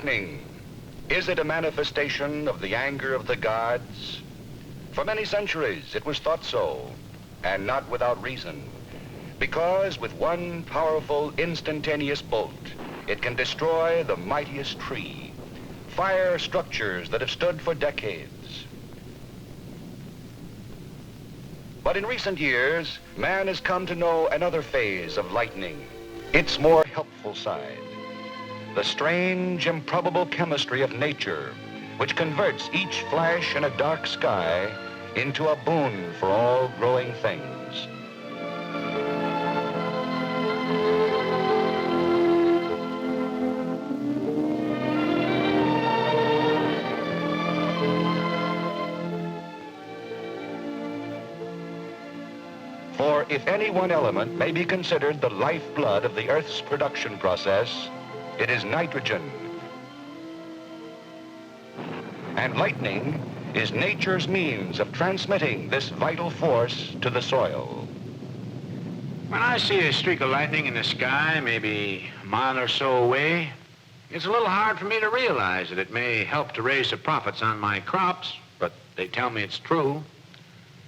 Lightning, is it a manifestation of the anger of the gods? For many centuries it was thought so, and not without reason, because with one powerful instantaneous bolt, it can destroy the mightiest tree, fire structures that have stood for decades. But in recent years, man has come to know another phase of lightning, its more helpful side. The strange, improbable chemistry of nature, which converts each flash in a dark sky into a boon for all growing things. For if any one element may be considered the lifeblood of the Earth's production process, it is nitrogen. And lightning is nature's means of transmitting this vital force to the soil. When I see a streak of lightning in the sky, maybe a mile or so away, it's a little hard for me to realize that it may help to raise the profits on my crops, but they tell me it's true.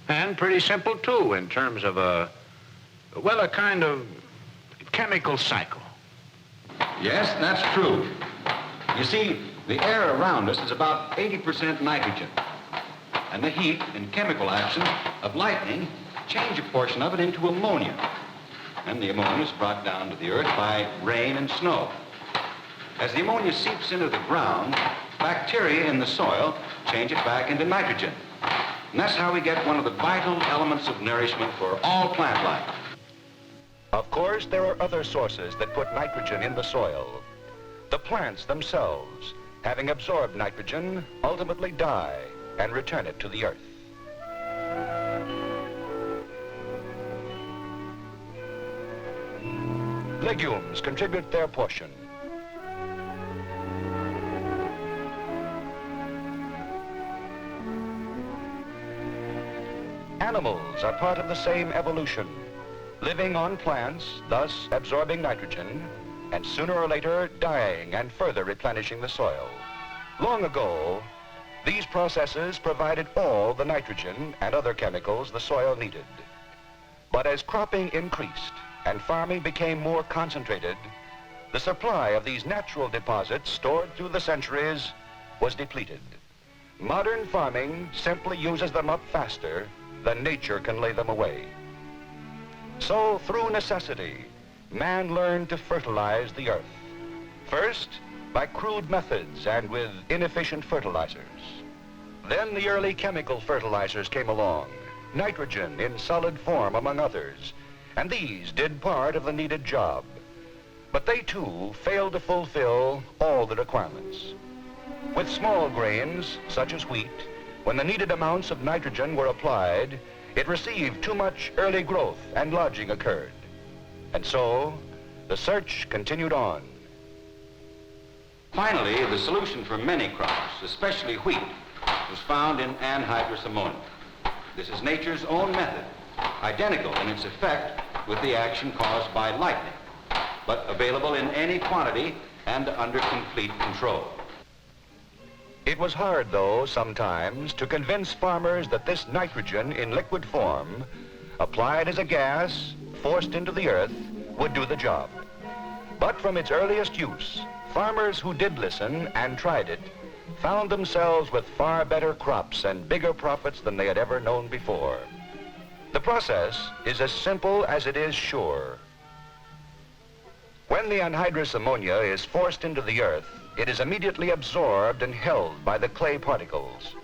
And pretty simple, too, in terms of a kind of chemical cycle. Yes, that's true. You see, the air around us is about 80% nitrogen. And the heat and chemical action of lightning change a portion of it into ammonia. And the ammonia is brought down to the earth by rain and snow. As the ammonia seeps into the ground, bacteria in the soil change it back into nitrogen. And that's how we get one of the vital elements of nourishment for all plant life. Of course, there are other sources that put nitrogen in the soil. The plants themselves, having absorbed nitrogen, ultimately die and return it to the earth. Legumes contribute their portion. Animals are part of the same evolution, living on plants, thus absorbing nitrogen, and sooner or later dying and further replenishing the soil. Long ago, these processes provided all the nitrogen and other chemicals the soil needed. But as cropping increased and farming became more concentrated, the supply of these natural deposits stored through the centuries was depleted. Modern farming simply uses them up faster than nature can lay them away. So, through necessity, man learned to fertilize the earth. First, by crude methods and with inefficient fertilizers. Then the early chemical fertilizers came along, nitrogen in solid form among others, and these did part of the needed job. But they too failed to fulfill all the requirements. With small grains, such as wheat, when the needed amounts of nitrogen were applied, it received too much early growth and lodging occurred. And so, the search continued on. Finally, the solution for many crops, especially wheat, was found in anhydrous ammonia. This is nature's own method, identical in its effect with the action caused by lightning, but available in any quantity and under complete control. It was hard, though, sometimes, to convince farmers that this nitrogen in liquid form, applied as a gas, forced into the earth, would do the job. But from its earliest use, farmers who did listen and tried it found themselves with far better crops and bigger profits than they had ever known before. The process is as simple as it is sure. When the anhydrous ammonia is forced into the earth, it is immediately absorbed and held by the clay particles.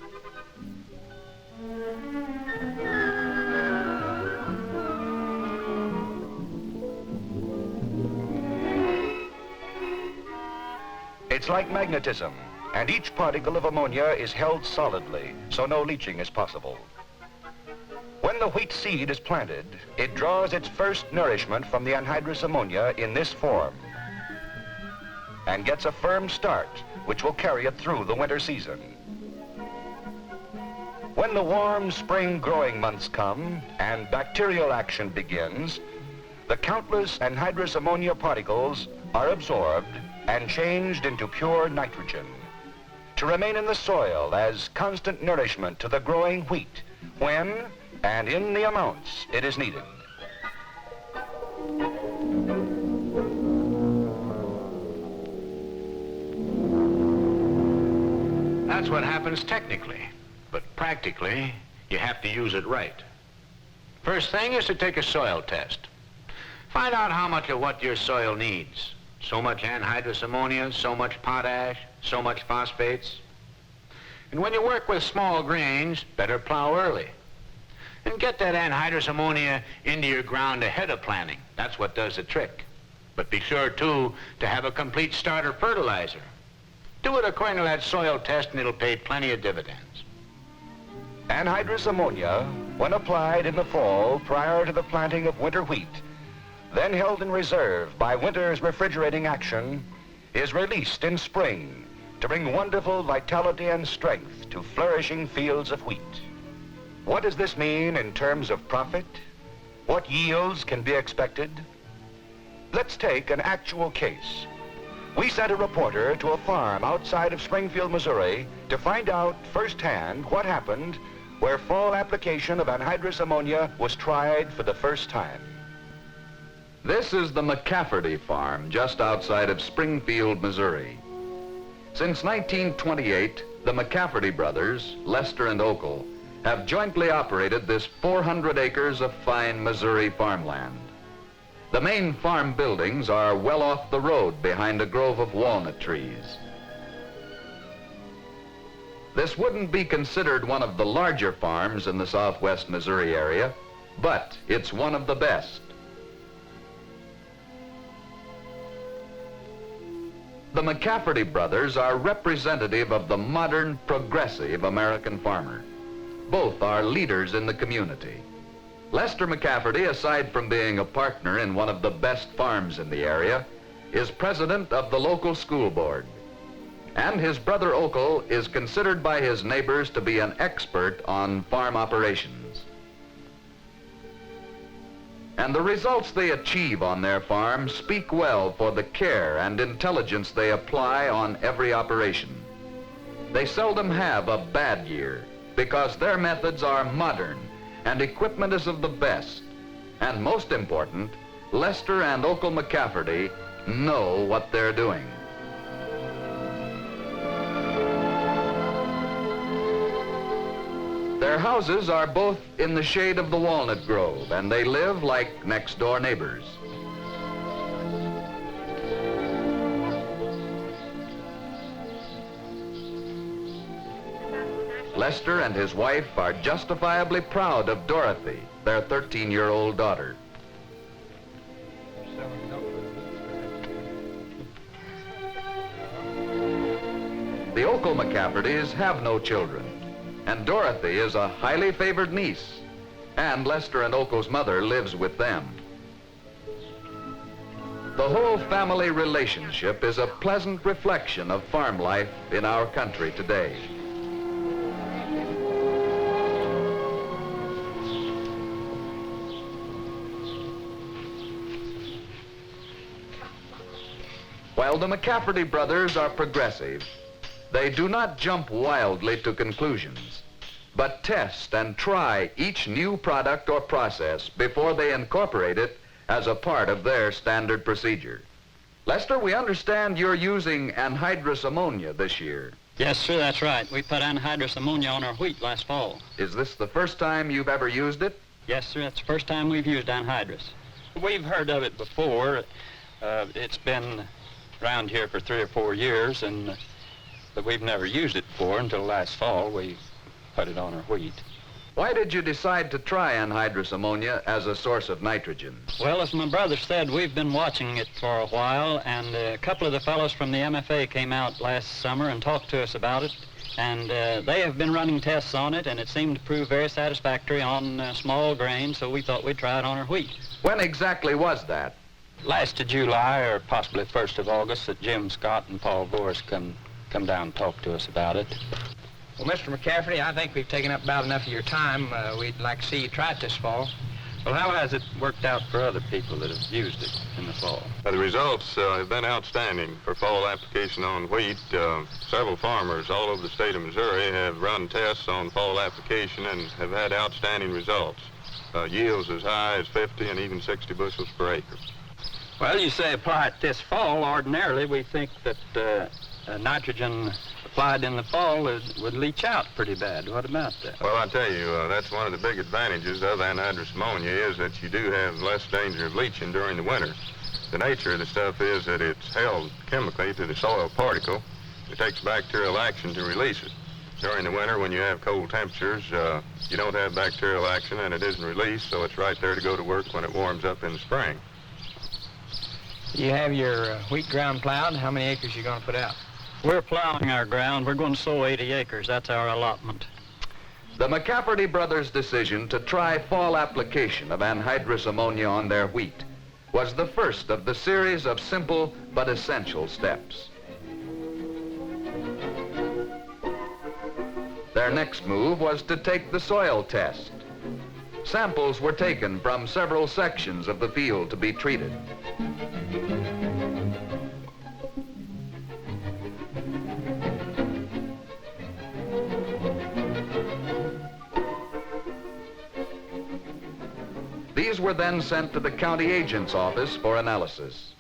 It's like magnetism, and each particle of ammonia is held solidly, so no leaching is possible. When the wheat seed is planted, it draws its first nourishment from the anhydrous ammonia in this form, and gets a firm start, which will carry it through the winter season. When the warm spring growing months come and bacterial action begins, the countless anhydrous ammonia particles are absorbed and changed into pure nitrogen, to remain in the soil as constant nourishment to the growing wheat when and in the amounts it is needed. That's what happens technically, but practically, you have to use it right. First thing is to take a soil test. Find out how much of what your soil needs. So much anhydrous ammonia, so much potash, so much phosphates. And when you work with small grains, better plow early. And get that anhydrous ammonia into your ground ahead of planting. That's what does the trick. But be sure, too, to have a complete starter fertilizer. Do it according to that soil test and it'll pay plenty of dividends. Anhydrous ammonia, when applied in the fall prior to the planting of winter wheat, then held in reserve by winter's refrigerating action, is released in spring to bring wonderful vitality and strength to flourishing fields of wheat. What does this mean in terms of profit? What yields can be expected? Let's take an actual case. We sent a reporter to a farm outside of Springfield, Missouri, to find out firsthand what happened where fall application of anhydrous ammonia was tried for the first time. This is the McCafferty farm just outside of Springfield, Missouri. Since 1928, the McCafferty brothers, Lester and Okel, have jointly operated this 400 acres of fine Missouri farmland. The main farm buildings are well off the road behind a grove of walnut trees. This wouldn't be considered one of the larger farms in the southwest Missouri area, but it's one of the best. The McCafferty brothers are representative of the modern, progressive American farmer. Both are leaders in the community. Lester McCafferty, aside from being a partner in one of the best farms in the area, is president of the local school board. And his brother Okel is considered by his neighbors to be an expert on farm operations. And the results they achieve on their farm speak well for the care and intelligence they apply on every operation. They seldom have a bad year because their methods are modern and equipment is of the best. And most important, Lester and Okel McCafferty know what they're doing. Their houses are both in the shade of the walnut grove, and they live like next-door neighbors. Lester and his wife are justifiably proud of Dorothy, their 13-year-old daughter. The Okel McCaffertys have no children, and Dorothy is a highly favored niece, and Lester and Okel's mother lives with them. The whole family relationship is a pleasant reflection of farm life in our country today. While the McCafferty brothers are progressive, they do not jump wildly to conclusions, but test and try each new product or process before they incorporate it as a part of their standard procedure. Lester, we understand you're using anhydrous ammonia this year. Yes, sir, that's right. We put anhydrous ammonia on our wheat last fall. Is this the first time you've ever used it? Yes, sir, that's the first time we've used anhydrous. We've heard of it before. It's been around here for 3 or 4 years, but we've never used it before until last fall. We put it on our wheat. Why did you decide to try anhydrous ammonia as a source of nitrogen? Well, as my brother said, we've been watching it for a while, and a couple of the fellows from the MFA came out last summer and talked to us about it, and they have been running tests on it, and it seemed to prove very satisfactory on small grain, so we thought we'd try it on our wheat. When exactly was that? Last of July, or possibly 1st of August, that Jim Scott and Paul Boris come down and talk to us about it. Well, Mr. McCafferty, I think we've taken up about enough of your time. We'd like to see you try it this fall. Well, how has it worked out for other people that have used it in the fall? The results have been outstanding for fall application on wheat. Several farmers all over the state of Missouri have run tests on fall application and have had outstanding results. Yields as high as 50 and even 60 bushels per acre. Well, you say apply it this fall. Ordinarily, we think that nitrogen applied in the fall would leach out pretty bad. What about that? Well, I tell you, that's one of the big advantages of anhydrous ammonia is that you do have less danger of leaching during the winter. The nature of the stuff is that it's held chemically to the soil particle. It takes bacterial action to release it. During the winter, when you have cold temperatures, you don't have bacterial action and it isn't released, so it's right there to go to work when it warms up in the spring. You have your wheat ground plowed. How many acres you going to put out? We're plowing our ground. We're going to sow 80 acres. That's our allotment. The McCafferty brothers' decision to try fall application of anhydrous ammonia on their wheat was the first of the series of simple but essential steps. Their next move was to take the soil test. Samples were taken from several sections of the field to be treated. These were then sent to the county agent's office for analysis.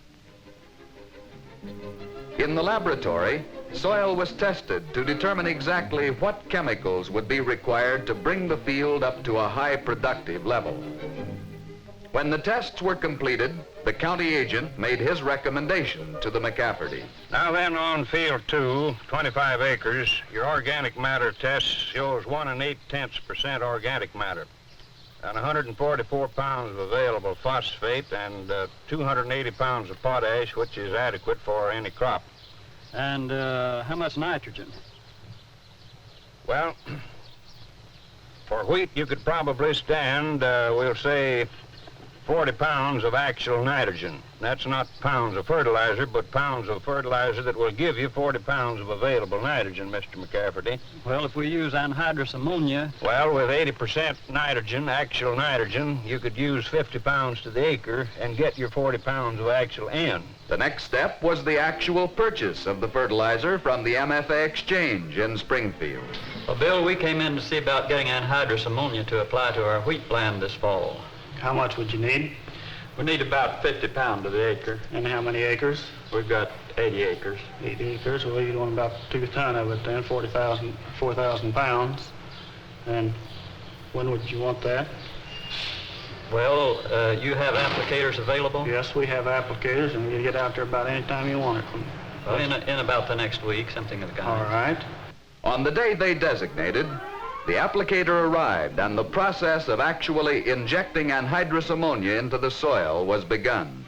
In the laboratory, soil was tested to determine exactly what chemicals would be required to bring the field up to a high productive level. When the tests were completed, the county agent made his recommendation to the McCafferty. Now then, on field 2, 25 acres, your organic matter test shows 1 8/10% organic matter, and 144 pounds of available phosphate and 280 pounds of potash, which is adequate for any crop. And how much nitrogen? Well, for wheat, you could probably stand, we'll say, 40 pounds of actual nitrogen. That's not pounds of fertilizer, but pounds of fertilizer that will give you 40 pounds of available nitrogen, Mr. McCafferty. Well, if we use anhydrous ammonia... Well, with 80% nitrogen, actual nitrogen, you could use 50 pounds to the acre and get your 40 pounds of actual N. The next step was the actual purchase of the fertilizer from the MFA exchange in Springfield. Well, Bill, we came in to see about getting anhydrous ammonia to apply to our wheat land this fall. How much would you need? We need about 50 pounds to the acre. And how many acres? We've got 80 acres. 80 acres. Well, you'd want about 2 ton of it then, 4,000 pounds. And when would you want that? Well, you have applicators available? Yes, we have applicators, and you get out there about any time you want it. Well, in about the next week, something of the kind. All right. On the day they designated, the applicator arrived and the process of actually injecting anhydrous ammonia into the soil was begun.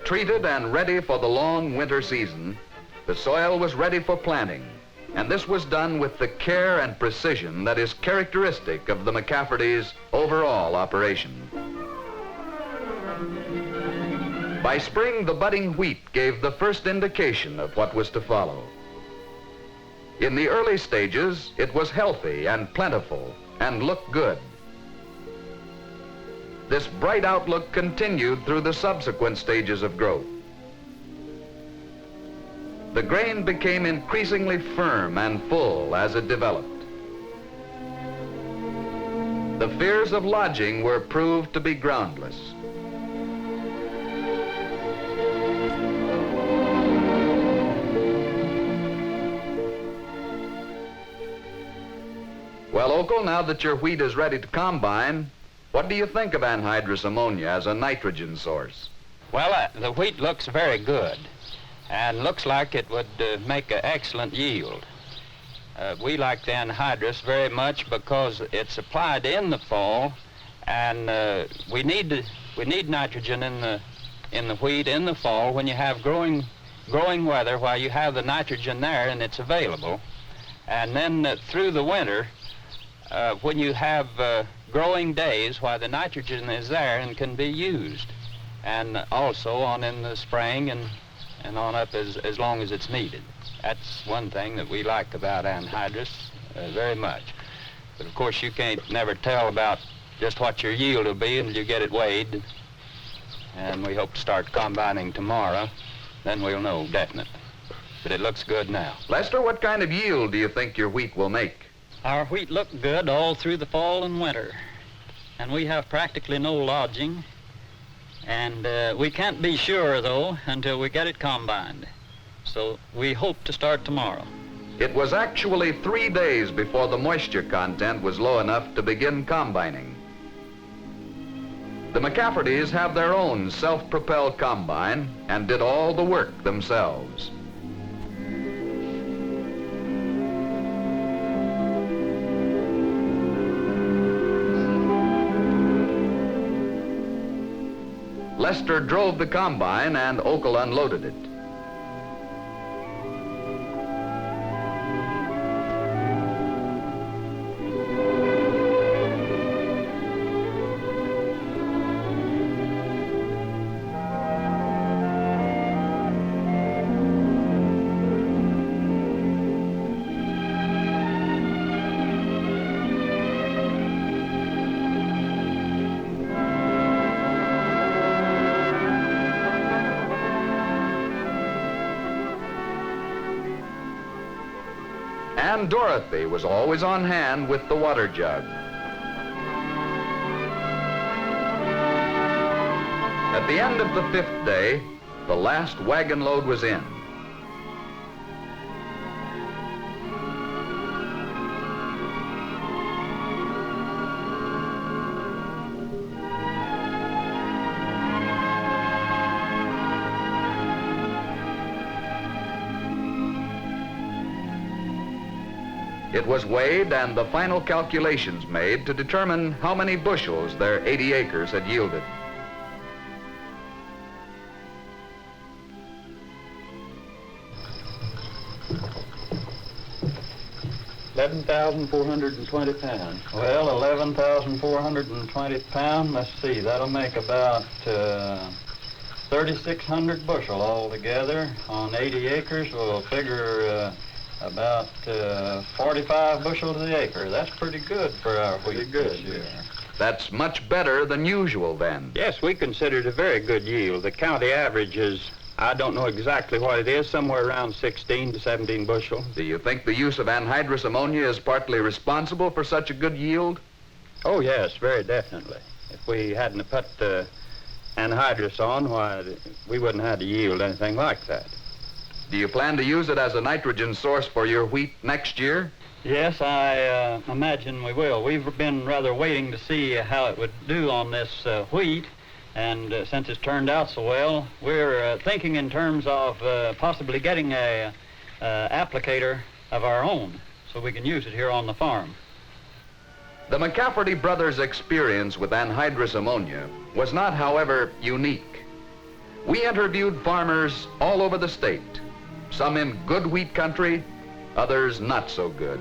Treated and ready for the long winter season, the soil was ready for planting, and this was done with the care and precision that is characteristic of the McCafferty's overall operation. By spring, the budding wheat gave the first indication of what was to follow. In the early stages, it was healthy and plentiful and looked good. This bright outlook continued through the subsequent stages of growth. The grain became increasingly firm and full as it developed. The fears of lodging were proved to be groundless. Well, Ogle, now that your wheat is ready to combine, what do you think of anhydrous ammonia as a nitrogen source? Well, the wheat looks very good and looks like it would make an excellent yield. We like the anhydrous very much because it's applied in the fall, and we need nitrogen in the wheat in the fall when you have growing weather, while you have the nitrogen there and it's available. And then through the winter, when you have growing days, why the nitrogen is there and can be used. And also on in the spring and on up as long as it's needed. That's one thing that we like about anhydrous very much. But of course you can't never tell about just what your yield will be until you get it weighed. And we hope to start combining tomorrow. Then we'll know definitely. But it looks good now. Lester, what kind of yield do you think your wheat will make? Our wheat looked good all through the fall and winter. And we have practically no lodging. And we can't be sure, though, until we get it combined. So we hope to start tomorrow. It was actually 3 days before the moisture content was low enough to begin combining. The McCaffertys have their own self-propelled combine and did all the work themselves. Lester drove the combine and Okel unloaded it. And Dorothy was always on hand with the water jug. At the end of the 5th day, the last wagon load was in. It was weighed and the final calculations made to determine how many bushels their 80 acres had yielded. £11,420. Well, 11,420 pounds. Let's see, that'll make about 3,600 bushel altogether on 80 acres. We'll figure about 45 bushels the acre. That's pretty good for our wheat this year. That's much better than usual then. Yes, we consider it a very good yield. The county average is, I don't know exactly what it is, somewhere around 16 to 17 bushel. Do you think the use of anhydrous ammonia is partly responsible for such a good yield? Oh yes, very definitely. If we hadn't put anhydrous on, why, we wouldn't have to yield anything like that. Do you plan to use it as a nitrogen source for your wheat next year? Yes, I imagine we will. We've been rather waiting to see how it would do on this wheat, and since it's turned out so well, we're thinking in terms of possibly getting a applicator of our own so we can use it here on the farm. The McCafferty brothers' experience with anhydrous ammonia was not, however, unique. We interviewed farmers all over the state. Some in good wheat country, others not so good.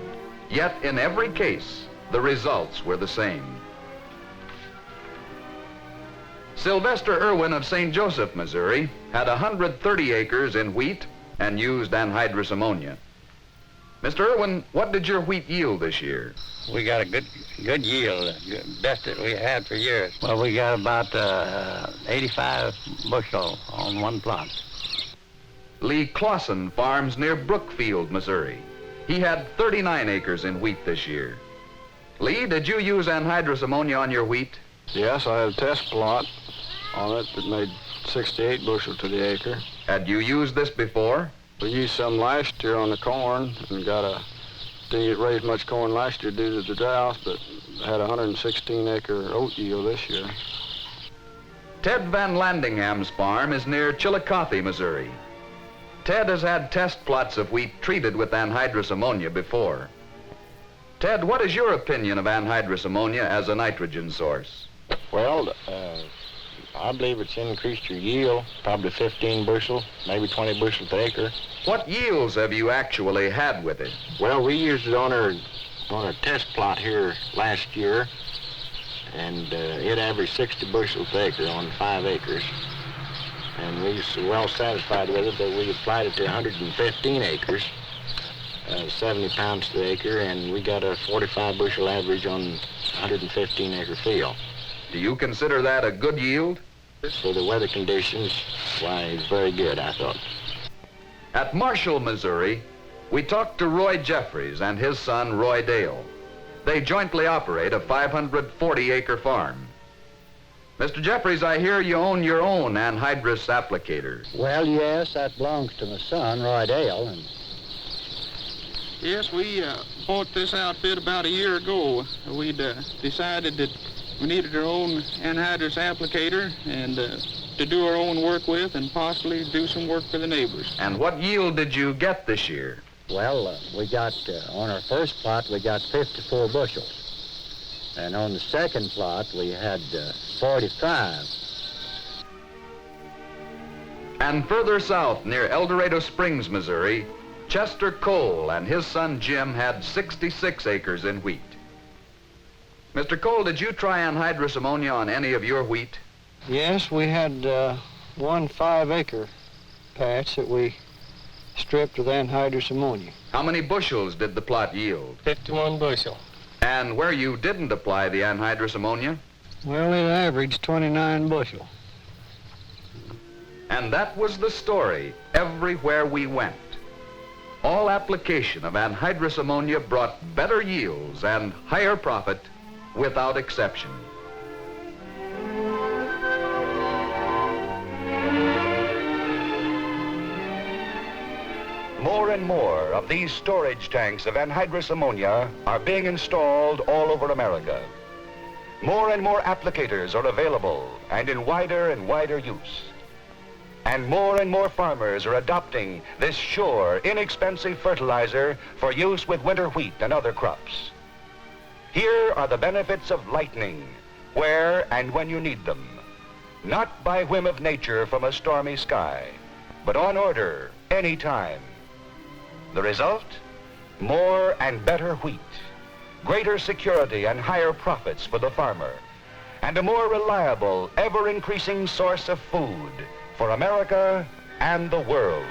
Yet in every case, the results were the same. Sylvester Irwin of St. Joseph, Missouri, had 130 acres in wheat and used anhydrous ammonia. Mr. Irwin, what did your wheat yield this year? We got a good yield, best that we had for years. Well, we got about 85 bushel on one plot. Lee Clausen farms near Brookfield, Missouri. He had 39 acres in wheat this year. Lee, did you use anhydrous ammonia on your wheat? Yes, I had a test plot on it that made 68 bushel to the acre. Had you used this before? We used some last year on the corn and didn't raise much corn last year due to the drought, but had a 116 acre oat yield this year. Ted Van Landingham's farm is near Chillicothe, Missouri. Ted has had test plots of wheat treated with anhydrous ammonia before. Ted, what is your opinion of anhydrous ammonia as a nitrogen source? Well, I believe it's increased your yield, probably 15 bushel, maybe 20 bushel per acre. What yields have you actually had with it? Well, we used it on our test plot here last year, and it averaged 60 bushels per acre on 5 acres. And we were well satisfied with it, but we applied it to 115 acres, 70 pounds to the acre, and we got a 45 bushel average on 115 acre field. Do you consider that a good yield? For the weather conditions, why, it's very good, I thought. At Marshall, Missouri, we talked to Roy Jeffries and his son, Roy Dale. They jointly operate a 540-acre farm. Mr. Jeffries, I hear you own your own anhydrous applicator. Well, yes, that belongs to my son, Roy Dale. And yes, we bought this outfit about a year ago. We'd decided that we needed our own anhydrous applicator and to do our own work with and possibly do some work for the neighbors. And what yield did you get this year? Well, we got, on our first plot, we got 54 bushels. And on the second plot, we had 45. And further south, near El Dorado Springs, Missouri, Chester Cole and his son Jim had 66 acres in wheat. Mr. Cole, did you try anhydrous ammonia on any of your wheat? Yes, we had one 5-acre patch that we stripped with anhydrous ammonia. How many bushels did the plot yield? 51 bushel. And where you didn't apply the anhydrous ammonia? Well, it averaged 29 bushel. And that was the story everywhere we went. All application of anhydrous ammonia brought better yields and higher profit without exception. More and more of these storage tanks of anhydrous ammonia are being installed all over America. More and more applicators are available and in wider and wider use. And more farmers are adopting this sure, inexpensive fertilizer for use with winter wheat and other crops. Here are the benefits of lightning, where and when you need them. Not by whim of nature from a stormy sky, but on order, anytime. The result? More and better wheat, greater security and higher profits for the farmer, and a more reliable, ever-increasing source of food for America and the world.